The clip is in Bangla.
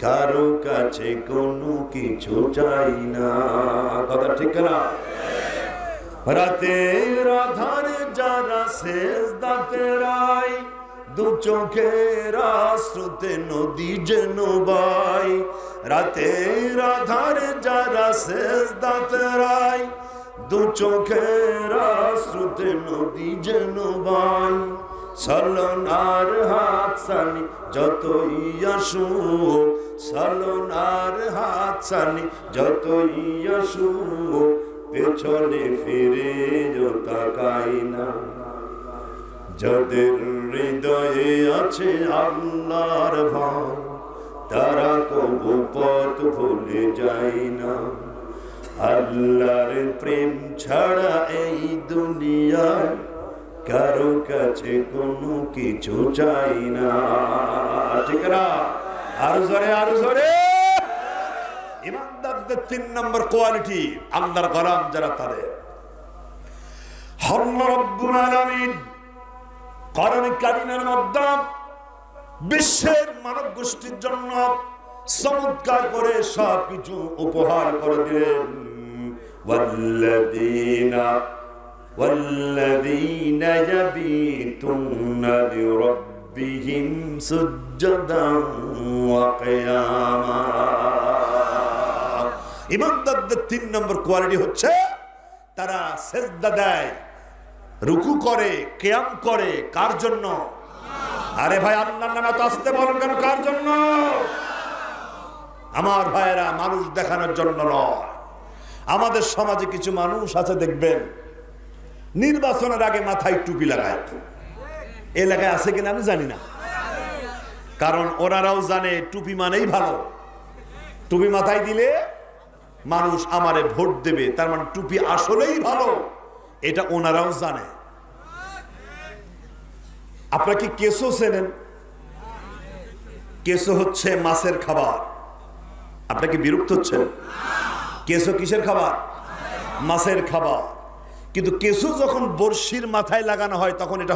কারো কাছে কোনো কিছু চাই না। কথা ঠিক না? রাতের আধারে যারা সেজদাতে রায়, দু চোখের আশ্রুতে নদী যেন বাই। রাতের আধারে যারা সেজদাতে রায়, দু চোখের আশ্রুতে নদী যেন বাই। ছলনার হাত ছানি যতই আসুক, ছলনার হাত ছানি যতই আসুক, পেছনে ফিরে তাকাই না। যাদের হৃদয়ে আছে আল্লাহর ভয়, তারা কবু পথ ভুলে যায় না। আল্লাহর প্রেম ছাড়া এই দুনিয়ায় কারো কাছে কোনো কিছু চাই না। ঠিক না? আরো জোরে, আরো জোরে। ইমানদারদের 3 নম্বর কোয়ালিটি, আল্লাহর গোলাম যারা তাদের। আল্লাহ রাব্বুল আলামিন কোরআন কারীমের মধ্যে বিশ্বের মানব গোষ্ঠীর জন্য চমৎকার করে সবকিছু উপহার করে দিলেন। والذين يبيتون لربهم سجدا وقياما। ইমানদারদের 3 নম্বর কোয়ালিটি হচ্ছে তারা সিজদা দেয়, রুকু করে, কিয়াম করে। কার জন্য? আরে ভাই, আল্লাহর নামে তো আসতে বলেন কেন? কার জন্য? আমার ভাইয়েরা, মানুষ দেখানোর জন্য নয়। আমাদের সমাজে কিছু মানুষ আছে, দেখবেন নির্বাচনের আগে মাথায় টুপি লাগায়। এলাকায় আছে কিনা আমি জানি না, কারণ ওনারাও জানে টুপি মানেই ভালো। টুপি মাথায় দিলে মানুষ আমারে ভোট দেবে, তার মানে টুপি আসলেই ভালো, এটা ওনারাও জানে। আপনারা কি কেসো চেনেন? কেসো হচ্ছে মাছের খাবার। আপনারা কি বিরক্ত হচ্ছেন? কেসো কিসের খাবার? মাছের খাবার। কিন্তু কেসো যখন বড়শির মাথায় লাগানো হয় তখন এটা